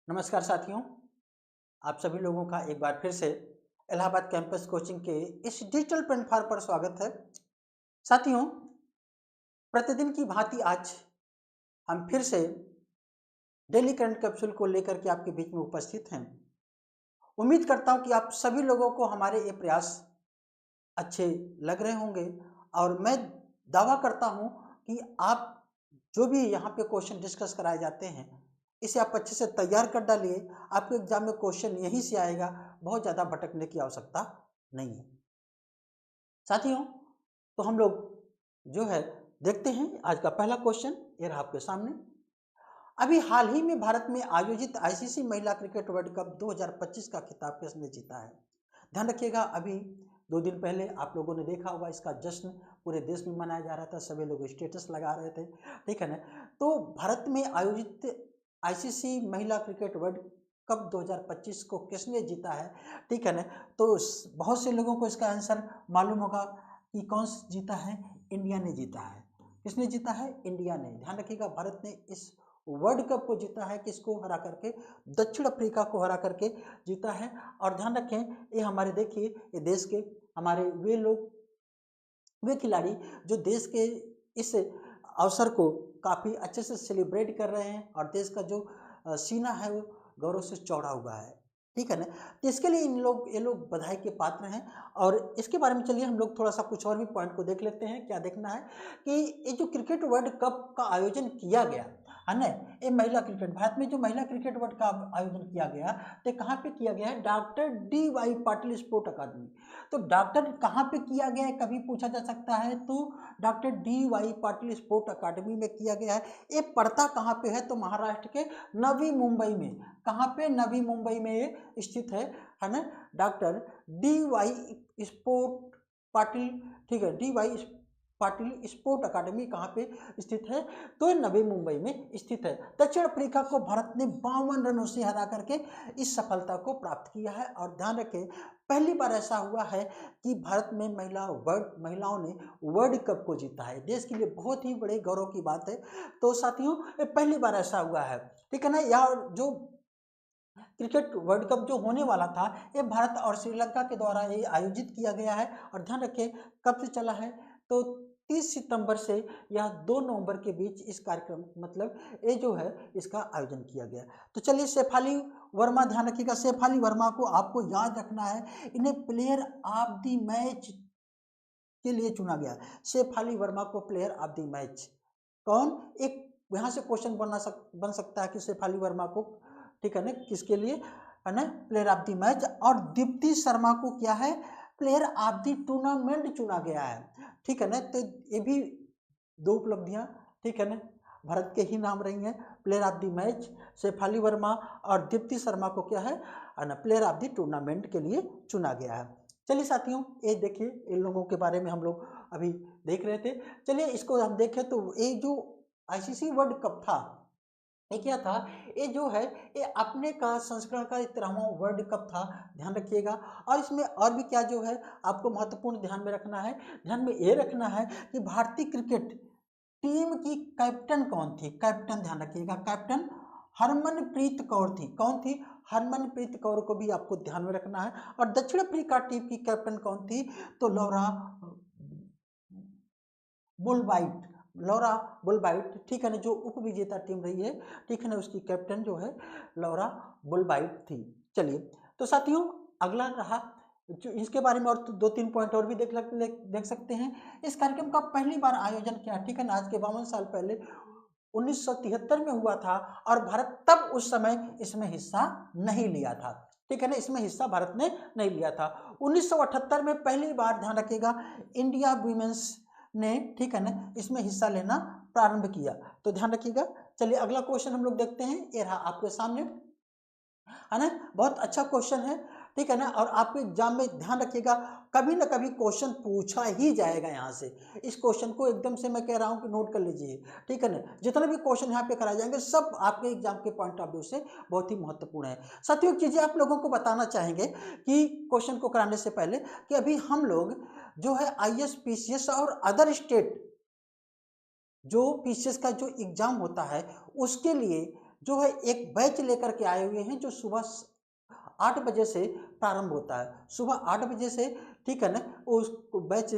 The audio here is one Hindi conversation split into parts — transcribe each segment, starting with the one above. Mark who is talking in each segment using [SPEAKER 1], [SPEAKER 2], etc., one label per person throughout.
[SPEAKER 1] नमस्कार साथियों, आप सभी लोगों का एक बार फिर से इलाहाबाद कैंपस कोचिंग के इस डिजिटल प्लेटफॉर्म पर स्वागत है। साथियों, प्रतिदिन की भांति आज हम फिर से डेली करंट कैप्सूल को लेकर के आपके बीच में उपस्थित हैं। उम्मीद करता हूं कि आप सभी लोगों को हमारे ये प्रयास अच्छे लग रहे होंगे और मैं दावा करता हूं कि आप जो भी यहाँ पे क्वेश्चन डिस्कस कराए जाते हैं इसे आप अच्छे से तैयार कर डालिए। आपके एग्जाम में क्वेश्चन यहीं से आएगा, बहुत ज़्यादा भटकने की आवश्यकता नहीं है। साथियों, तो हम लोग जो है देखते हैं आज का पहला क्वेश्चन। ये रहा आपके सामने। अभी हाल ही में भारत में आयोजित आईसीसी महिला क्रिकेट वर्ल्ड कप 2025 का खिताब किसने जीता है? ध्यान रखिएगा, अभी 2 दिन पहले आप लोगों ने देखा होगा, इसका जश्न पूरे देश में मनाया जा रहा था, सभी लोग स्टेटस लगा रहे थे, ठीक है ना। तो भारत में आयोजित आईसीसी महिला क्रिकेट वर्ल्ड कप 2025 को किसने जीता है, ठीक है ना। तो बहुत से लोगों को इसका आंसर मालूम होगा कि कौन जीता है। इंडिया ने जीता है। किसने जीता है? इंडिया ने। ध्यान रखिएगा, भारत ने इस वर्ल्ड कप को जीता है। किसको हरा करके? दक्षिण अफ्रीका को हरा करके जीता है। और ध्यान रखें, ये हमारे देखिए ये देश के हमारे वे खिलाड़ी जो देश के इस अवसर को काफ़ी अच्छे से सेलिब्रेट कर रहे हैं और देश का जो सीना है वो गौरव से चौड़ा हुआ है, ठीक है ना। तो इसके लिए ये लोग बधाई के पात्र हैं। और इसके बारे में चलिए हम लोग थोड़ा सा कुछ और भी पॉइंट को देख लेते हैं। क्या देखना है कि ये जो क्रिकेट वर्ल्ड कप का आयोजन किया गया है ना, ये महिला क्रिकेट, भारत में जो महिला क्रिकेट वर्ल्ड का आयोजन किया गया तो कहाँ पे किया गया है? डॉक्टर DY पाटिल स्पोर्ट अकादमी। तो डॉक्टर कहाँ पे किया गया है कभी पूछा जा सकता है, तो डॉक्टर DY पाटिल स्पोर्ट अकादमी में किया गया है। ये पड़ता कहाँ पे है? तो महाराष्ट्र के नवी मुंबई में। कहाँ पे? नवी मुंबई में ये स्थित है ना। डॉक्टर DY स्पोर्ट पाटिल, ठीक है, DY पाटिल स्पोर्ट अकादमी कहाँ पे स्थित है? तो नवी मुंबई में स्थित है। दक्षिण अफ्रीका को भारत ने 52 रनों से हरा करके इस सफलता को प्राप्त किया है। और ध्यान रखें, पहली बार ऐसा हुआ है कि भारत में महिलाओं ने वर्ल्ड कप को जीता है। देश के लिए बहुत ही बड़े गौरव की बात है। तो साथियों, पहली बार ऐसा हुआ है, ठीक है ना। यार, जो क्रिकेट वर्ल्ड कप जो होने वाला था ये भारत और श्रीलंका के द्वारा ये आयोजित किया गया है। और ध्यान रखें, कब से चला है? तो 30 सितंबर से या 2 नवंबर के बीच इस कार्यक्रम मतलब ये जो है इसका आयोजन किया गया। तो चलिए, शेफाली वर्मा, ध्यान रखिएगा, शेफाली वर्मा को आपको याद रखना है। इन्हें प्लेयर ऑफ द मैच के लिए चुना गया। शेफाली वर्मा को प्लेयर ऑफ द मैच कौन? एक यहाँ से क्वेश्चन बन सकता है कि शेफाली वर्मा को, ठीक है ना, किसके लिए है ना, प्लेयर ऑफ द मैच। और दीप्ति शर्मा को क्या है? प्लेयर ऑफ द टूर्नामेंट चुना गया है, ठीक है ना। तो ये भी 2 उपलब्धियां, ठीक है ना, भारत के ही नाम रही हैं। Player of the match Shafali Verma और दीप्ति शर्मा को क्या है ना, प्लेयर ऑफ द टूर्नामेंट के लिए चुना गया है। चलिए साथियों, ये देखिए, इन लोगों के बारे में हम लोग अभी देख रहे थे। चलिए इसको हम देखें तो ये जो आईसीसी वर्ल्ड कप था, ये क्या था? ये जो है ये अपने का संस्करण का 13वां वर्ल्ड कप था। ध्यान रखिएगा। और इसमें और भी क्या जो है आपको महत्वपूर्ण ध्यान में रखना है, ध्यान में ये रखना है कि भारतीय क्रिकेट टीम की कैप्टन कौन थी? कैप्टन ध्यान रखिएगा, कैप्टन हरमनप्रीत कौर थी। कौन थी? हरमनप्रीत कौर को भी आपको ध्यान में रखना है। और दक्षिण अफ्रीका टीम की कैप्टन कौन थी? तो बुलवाइट, लौरा बुलवाइट, ठीक है ना, जो उप विजेता टीम रही है, ठीक है ना, उसकी कैप्टन जो है लौरा बुलवाइट थी। चलिए, तो साथियों, अगला रहा जो इसके बारे में और 2-3 पॉइंट और भी देख सकते हैं। इस कार्यक्रम का पहली बार आयोजन किया, ठीक है ना, आज के 52 साल पहले 1973 में हुआ था। और भारत तब उस समय इसमें हिस्सा नहीं लिया था, ठीक है ना, इसमें हिस्सा भारत ने नहीं लिया था। 1978 में पहली बार, ध्यान रखिएगा, इंडिया वुमेन्स ने, ठीक है ना, इसमें हिस्सा लेना प्रारंभ किया। तो ध्यान रखिएगा। चलिए अगला क्वेश्चन हम लोग देखते हैं। ये रहा आपके सामने, है ना, बहुत अच्छा क्वेश्चन है, ठीक है ना। और आपके एग्जाम में ध्यान रखिएगा, कभी ना कभी क्वेश्चन पूछा ही जाएगा यहाँ से। इस क्वेश्चन को एकदम से मैं कह रहा हूँ कि नोट कर लीजिए, ठीक है ना। जितने भी क्वेश्चन यहाँ पे कराए जाएंगे सब आपके एग्जाम के पॉइंट ऑफ व्यू से बहुत ही महत्वपूर्ण है। साथियों, एक चीज़ें आप लोगों को बताना चाहेंगे कि क्वेश्चन को कराने से पहले कि अभी हम लोग जो है IAS PCS और अदर स्टेट जो PCS का जो एग्जाम होता है उसके लिए जो है एक बैच लेकर के आए हुए हैं जो सुबह 8 बजे से प्रारंभ होता है, सुबह 8 बजे से, ठीक है ना, उस बैच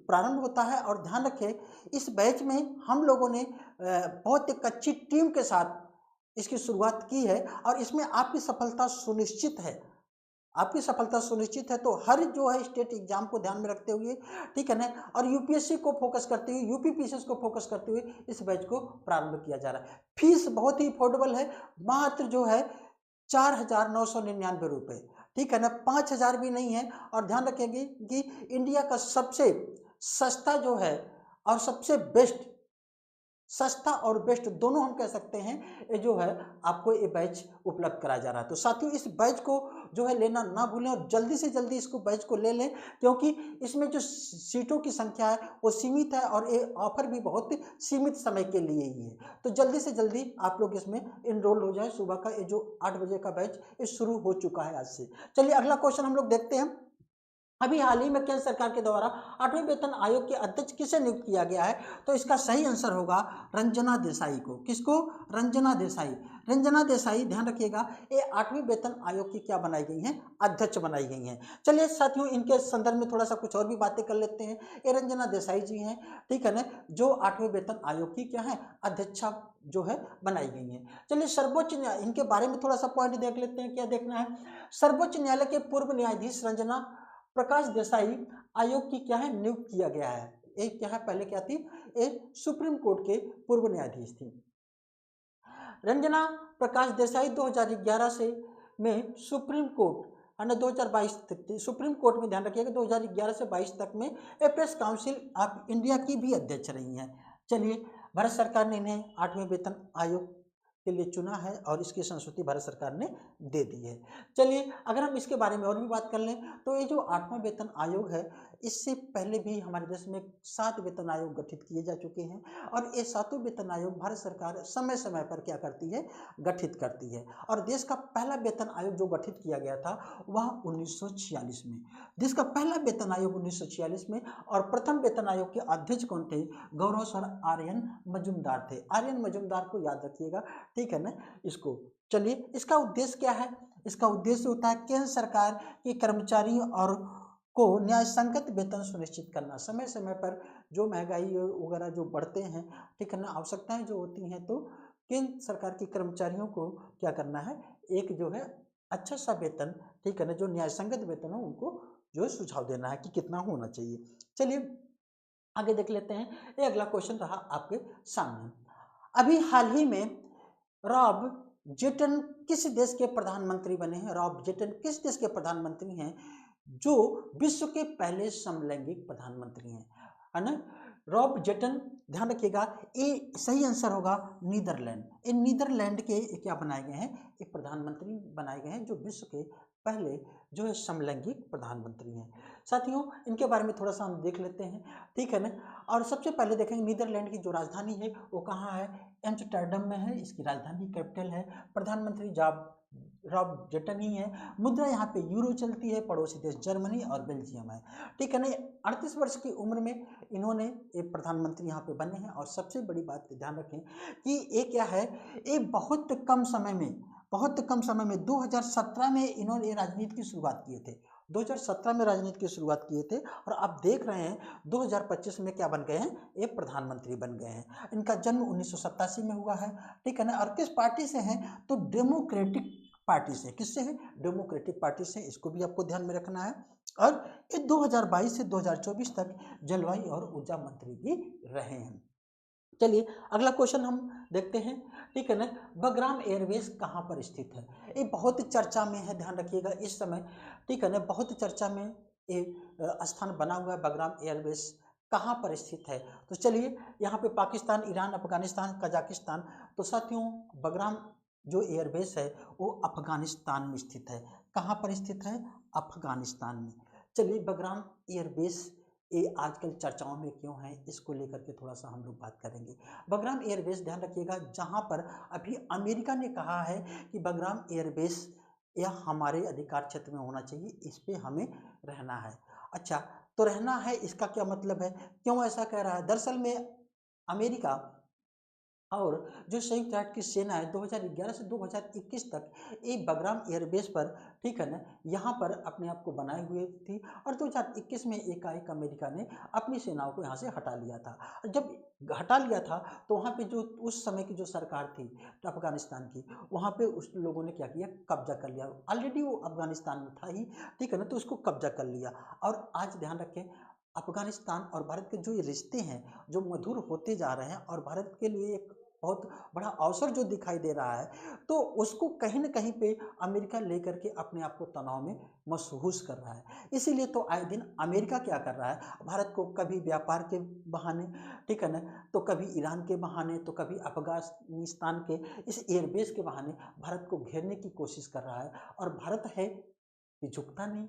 [SPEAKER 1] प्रारंभ होता है। और ध्यान रखें इस बैच में हम लोगों ने बहुत एक अच्छी टीम के साथ इसकी शुरुआत की है और इसमें आपकी सफलता सुनिश्चित है, आपकी सफलता सुनिश्चित है। तो हर जो है स्टेट एग्जाम को ध्यान में रखते हुए, ठीक है ना, और यूपीएससी को फोकस करते हुए, यूपीपीसीएस को फोकस करते हुए इस बैच को प्रारंभ किया जा रहा है। फीस बहुत ही अफोर्डेबल है, मात्र जो है 4,999 रुपये, ठीक है ना, 5,000 भी नहीं है। और ध्यान रखेंगे कि इंडिया का सबसे सस्ता जो है और सबसे बेस्ट, सस्ता और बेस्ट दोनों हम कह सकते हैं, ये जो है आपको ये बैच उपलब्ध कराया जा रहा है। तो साथियों इस बैच को जो है लेना ना भूलें और जल्दी से जल्दी इसको बैच को ले लें, क्योंकि इसमें जो सीटों की संख्या है वो सीमित है और ये ऑफर भी बहुत सीमित समय के लिए ही है। तो जल्दी से जल्दी आप लोग इसमें इनरोल हो जाए। सुबह का ये जो 8 बजे का बैच ये शुरू हो चुका है आज से। चलिए अगला क्वेश्चन हम लोग देखते हैं। अभी हाल ही में केंद्र सरकार के द्वारा 8वें वेतन आयोग के अध्यक्ष किसे नियुक्त किया गया है? तो इसका सही आंसर होगा रंजना देसाई को। किसको? रंजना देसाई। रंजना देसाई, ध्यान रखिएगा, ये 8वें वेतन आयोग की क्या बनाई गई हैं? अध्यक्ष बनाई गई हैं। चलिए साथियों इनके संदर्भ में थोड़ा सा कुछ और भी बातें कर लेते हैं। ये रंजना देसाई जी हैं, ठीक है ना, जो 8वें वेतन आयोग की क्या है? अध्यक्षा जो है बनाई गई हैं। चलिए सर्वोच्च न्यायालय, इनके बारे में थोड़ा सा पॉइंट देख लेते हैं, क्या देखना है। सर्वोच्च न्यायालय के पूर्व न्यायाधीश रंजना प्रकाश देसाई आयोग की क्या है? नियुक्त किया गया है। एक क्या है, पहले क्या थी? एक सुप्रीम कोर्ट के पूर्व न्यायाधीश थी। रंजना प्रकाश देसाई 2011 से में सुप्रीम कोर्ट, 2022 तक थी सुप्रीम कोर्ट में, ध्यान रखिएगा 2011 से 22 तक में प्रेस काउंसिल ऑफ इंडिया की भी अध्यक्ष रही हैं। चलिए भारत सरकार ने इन्हें 8वें वेतन आयोग के लिए चुना है और इसकी संस्तुति भारत सरकार ने दे दी है। चलिए अगर हम इसके बारे में और भी बात कर लें तो ये जो 8वां वेतन आयोग है, इससे पहले भी हमारे देश में 7 वेतन आयोग गठित किए जा चुके हैं और ये 7 वेतन आयोग भारत सरकार समय समय पर क्या करती है? गठित करती है। और देश का पहला वेतन आयोग जो गठित किया गया था वह 1946 में, देश का पहला वेतन आयोग 1946 में। और प्रथम वेतन आयोग के अध्यक्ष कौन थे? गौरव सर आर्यन मजूमदार थे। आर्यन मजूमदार को याद रखिएगा, ठीक है ना, इसको। चलिए इसका उद्देश्य क्या है? इसका उद्देश्य होता है केंद्र सरकार के कर्मचारियों और को न्याय संगत वेतन सुनिश्चित करना। समय समय पर जो महंगाई वगैरह जो बढ़ते हैं, ठीक है ना, आवश्यकताएं जो होती हैं, तो केंद्र सरकार के कर्मचारियों को क्या करना है? एक जो है अच्छा सा वेतन, ठीक है ना, जो न्याय संगत वेतन हो उनको जो है सुझाव देना है कि कितना होना चाहिए। चलिए आगे देख लेते हैं। ये अगला क्वेश्चन रहा आपके सामने। अभी हाल ही में रॉब जेटन किस देश के प्रधानमंत्री बने हैं? रॉब जेटन किस देश के प्रधानमंत्री हैं जो विश्व के पहले समलैंगिक प्रधानमंत्री हैं? है ना, रॉब जेटन, ध्यान रखिएगा, ये सही आंसर होगा नीदरलैंड। ये नीदरलैंड के क्या बनाए गए हैं? एक प्रधानमंत्री बनाए गए हैं जो विश्व के पहले जो है समलैंगिक प्रधानमंत्री हैं। साथियों इनके बारे में थोड़ा सा हम देख लेते हैं, ठीक है ना। और सबसे पहले देखेंगे नीदरलैंड की जो राजधानी है वो कहाँ है? एम्स्टर्डम में है, इसकी राजधानी कैपिटल है। प्रधानमंत्री जॉब रॉब जेटन ही है। मुद्रा यहाँ पे यूरो चलती है। पड़ोसी देश जर्मनी और बेल्जियम है, ठीक है ना। 38 वर्ष की उम्र में इन्होंने एक प्रधानमंत्री यहाँ पे बने हैं। और सबसे बड़ी बात ध्यान रखें कि ये क्या है, ये बहुत कम समय में, बहुत कम समय में 2017 में इन्होंने राजनीति की शुरुआत किए थे। 2017 में राजनीति की शुरुआत किए थे और आप देख रहे हैं 2025 में क्या बन गए हैं? ये प्रधानमंत्री बन गए हैं। इनका जन्म 1987 में हुआ है, ठीक है ना। और किस पार्टी से हैं? तो डेमोक्रेटिक पार्टी से। किससे है? डेमोक्रेटिक पार्टी से। इसको भी आपको ध्यान में रखना है। और ये 2022 से 2024 तक जलवायु और ऊर्जा मंत्री भी रहे हैं। चलिए अगला क्वेश्चन हम देखते हैं, ठीक है ना। बगराम एयरवेज कहाँ पर स्थित है? ये बहुत चर्चा में है, ध्यान रखिएगा इस समय, ठीक है ना, बहुत चर्चा में ये स्थान बना हुआ है। बगराम एयरवेज कहाँ पर स्थित है? तो चलिए यहाँ पे पाकिस्तान, ईरान, अफगानिस्तान, कजाकिस्तान। तो साथियों बगराम जो एयरबेस है वो अफगानिस्तान में स्थित है। कहाँ पर स्थित है? अफगानिस्तान में। चलिए बगराम एयरबेस ये आजकल चर्चाओं में क्यों है, इसको लेकर के थोड़ा सा हम लोग बात करेंगे। बगराम एयरबेस, ध्यान रखिएगा, जहाँ पर अभी अमेरिका ने कहा है कि बगराम एयरबेस यह हमारे अधिकार क्षेत्र में होना चाहिए, इस पे हमें रहना है। अच्छा, तो रहना है इसका क्या मतलब है? क्यों ऐसा कह रहा है? दरअसल में अमेरिका और जो संयुक्त राष्ट्र की सेना है 2011 से 2021 तक एक बगराम एयरबेस पर, ठीक है ना, यहाँ पर अपने आप को बनाए हुए थी। और 2021 में एकाएक अमेरिका ने अपनी सेनाओं को यहाँ से हटा लिया था। जब हटा लिया था तो वहाँ पे जो उस समय की जो सरकार थी तो अफगानिस्तान की, वहाँ पे उस लोगों ने क्या किया, कब्जा कर लिया। ऑलरेडी वो अफगानिस्तान में था ही, ठीक है ना, तो उसको कब्जा कर लिया। और आज ध्यान रखें, अफगानिस्तान और भारत के जो ये रिश्ते हैं जो मधुर होते जा रहे हैं और भारत के लिए एक बहुत बड़ा अवसर जो दिखाई दे रहा है, तो उसको कहीं न कहीं पे अमेरिका लेकर के अपने आप को तनाव में महसूस कर रहा है। इसीलिए तो आए दिन अमेरिका क्या कर रहा है, भारत को कभी व्यापार के बहाने, ठीक है ना, तो कभी ईरान के बहाने, तो कभी अफगानिस्तान के इस एयरबेस के बहाने भारत को घेरने की कोशिश कर रहा है। और भारत है कि झुकता नहीं,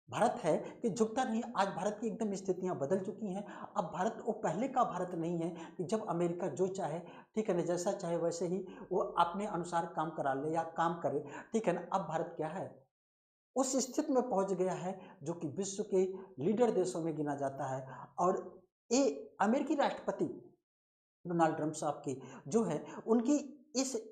[SPEAKER 1] भारत है कि झुकता नहीं। आज भारत की एकदम स्थितियां बदल चुकी हैं। अब भारत वो पहले का भारत नहीं है कि जब अमेरिका जो चाहे, ठीक है ना, जैसा चाहे वैसे ही वो अपने अनुसार काम करा ले या काम करे, ठीक है ना। अब भारत क्या है, उस स्थिति में पहुंच गया है जो कि विश्व के लीडर देशों में गिना जाता है। और ये अमेरिकी राष्ट्रपति डोनाल्ड ट्रंप साहब की जो है, उनकी इस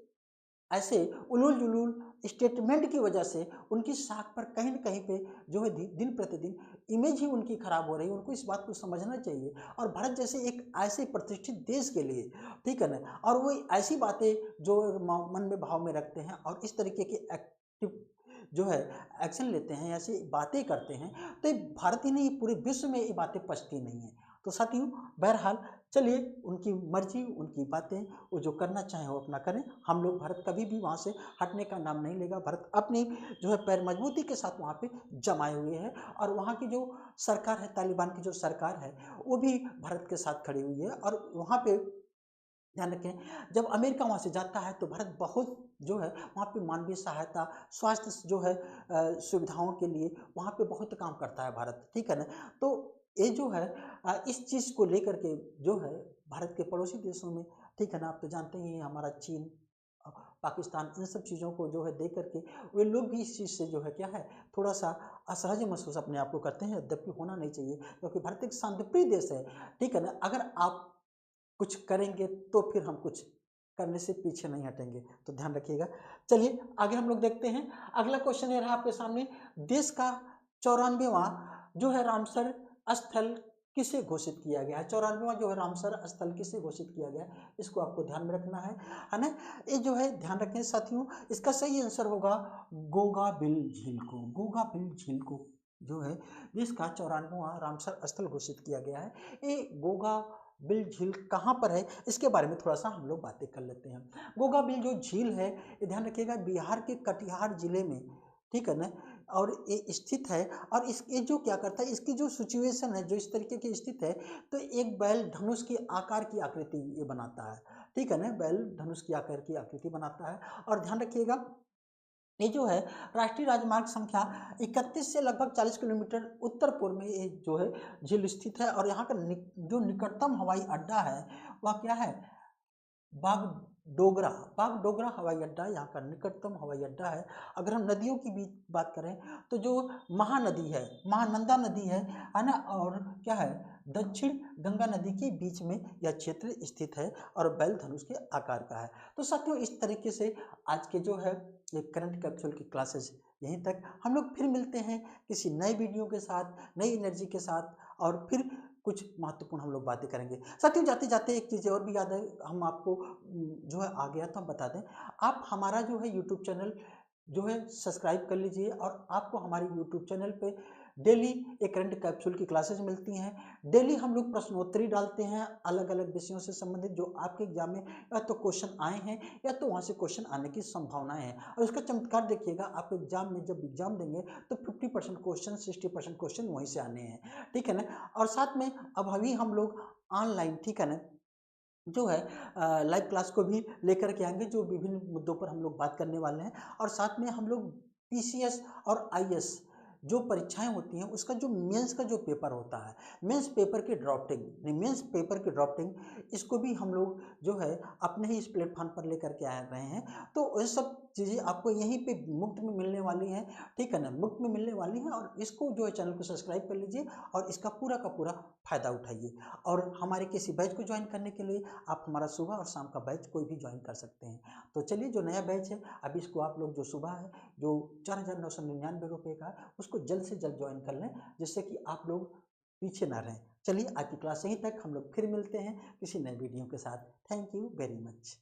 [SPEAKER 1] ऐसे उलूल जुलूल स्टेटमेंट की वजह से उनकी साख पर कहीं न कहीं पे जो है दिन प्रतिदिन इमेज ही उनकी खराब हो रही है। उनको इस बात को समझना चाहिए। और भारत जैसे एक ऐसे प्रतिष्ठित देश के लिए, ठीक है ना, और वो ऐसी बातें जो मन में भाव में रखते हैं और इस तरीके की एक्टिव जो है एक्शन लेते हैं, ऐसी बातें करते हैं, तो ये भारत ही नहीं पूरे विश्व में ये बातें पचती नहीं है। तो साथियों, बहरहाल चलिए, उनकी मर्जी, उनकी बातें, वो जो करना चाहें वो अपना करें। हम लोग, भारत कभी भी वहाँ से हटने का नाम नहीं लेगा। भारत अपनी जो है पैर मजबूती के साथ वहाँ पे जमाए हुए है। और वहाँ की जो सरकार है, तालिबान की जो सरकार है, वो भी भारत के साथ खड़ी हुई है। और वहाँ पे ध्यान रखें, जब अमेरिका वहाँ से जाता है तो भारत बहुत जो है वहाँ पे मानवीय सहायता, स्वास्थ्य जो है सुविधाओं के लिए वहाँ पे बहुत काम करता है भारत, ठीक है ना। तो ये जो है इस चीज़ को लेकर के जो है भारत के पड़ोसी देशों में, ठीक है ना, आप तो जानते ही हैं, हमारा चीन, अ, पाकिस्तान, इन सब चीज़ों को जो है देख करके वे लोग भी इस चीज़ से जो है क्या है, थोड़ा सा असहज महसूस अपने आप को करते हैं। यद्यपि होना नहीं चाहिए, क्योंकि भारत एक शांतिप्रिय देश है, ठीक है ना। अगर आप कुछ करेंगे तो फिर हम कुछ करने से पीछे नहीं हटेंगे, तो ध्यान रखिएगा। चलिए आगे हम लोग देखते हैं। अगला क्वेश्चन ये रहा आपके सामने, देश का 94वां जो है रामसर स्थल किसे घोषित किया गया है। 94वां जो है रामसर स्थल किसे घोषित किया गया है, इसको आपको ध्यान में रखना है ना। ये जो है ध्यान रखें साथियों, इसका सही आंसर होगा गोगा बिल झील को। गोगा बिल झील को जो है देश का 94वां रामसर स्थल घोषित किया गया है। ये गोगा बिल झील कहाँ पर है, इसके बारे में थोड़ा सा हम लोग बातें कर लेते हैं। गोगा बिल जो झील है, ये ध्यान रखिएगा बिहार के कटिहार जिले में, ठीक है ना, और ये स्थित है। और इसके जो क्या करता है, इसकी जो सिचुएशन है, जो इस तरीके की स्थित है, तो एक बैल धनुष के आकार की आकृति ये बनाता है, ठीक है ना, बैल धनुष की आकार की आकृति बनाता है। और ध्यान रखिएगा, ये जो है राष्ट्रीय राजमार्ग संख्या 31 से लगभग 40 किलोमीटर उत्तर पूर्व में ये जो है झील स्थित है। और यहाँ का जो निकटतम हवाई अड्डा है वह क्या है, बागडोगरा। बागडोगरा हवाई अड्डा यहाँ का निकटतम हवाई अड्डा है। अगर हम नदियों की भी बात करें तो जो महानदी है, महानंदा नदी है ना, और क्या है, दक्षिण गंगा नदी के बीच में यह क्षेत्र स्थित है और बैल धनुष के आकार का है। तो साथियों, इस तरीके से आज के जो है ये करंट कैप्सूल की क्लासेस यहीं तक। हम लोग फिर मिलते हैं किसी नए वीडियो के साथ, नई एनर्जी के साथ, और फिर कुछ महत्वपूर्ण हम लोग बातें करेंगे। साथियों, जाते जाते एक चीज़ और भी याद है, हम आपको जो है आ गया तो हम बता दें, आप हमारा जो है यूट्यूब चैनल जो है सब्सक्राइब कर लीजिए। और आपको हमारे यूट्यूब चैनल पे डेली एक करंट कैप्सूल की क्लासेस मिलती हैं। डेली हम लोग प्रश्नोत्तरी डालते हैं अलग अलग विषयों से संबंधित, जो आपके एग्जाम में या तो क्वेश्चन आए हैं या तो वहाँ से क्वेश्चन आने की संभावनाएं हैं। और उसका चमत्कार देखिएगा, आप एग्जाम में जब एग्जाम देंगे तो 50% क्वेश्चन, 60% क्वेश्चन वहीं से आने हैं, ठीक है ना। और साथ में अब अभी हम लोग ऑनलाइन, ठीक है ना, जो है लाइव क्लास को भी लेकर के आएंगे, जो विभिन्न मुद्दों पर हम लोग बात करने वाले हैं। और साथ में हम लोग पीसीएस और आईएएस जो परीक्षाएं होती हैं उसका जो मेंस का जो पेपर होता है, मेंस पेपर की ड्राफ्टिंग, मेंस पेपर की ड्राफ्टिंग, इसको भी हम लोग जो है अपने ही इस प्लेटफॉर्म पर लेकर के आ रहे हैं। तो ये सब चीज़ें आपको यहीं पे मुफ्त में मिलने वाली हैं, ठीक है ना, मुफ्त में मिलने वाली हैं। और इसको जो है चैनल को सब्सक्राइब कर लीजिए और इसका पूरा का पूरा फायदा उठाइए। और हमारे किसी बैच को ज्वाइन करने के लिए आप हमारा सुबह और शाम का बैच कोई भी ज्वाइन कर सकते हैं। तो चलिए, जो नया बैच है अभी इसको आप लोग जो सुबह है जो 4,999 रुपये का है, उसको जल्द से जल्द ज्वाइन कर लें, जिससे कि आप लोग पीछे ना रहें। चलिए, आज की क्लास यहीं तक, हम लोग फिर मिलते हैं किसी नए वीडियो के साथ। Thank you very much.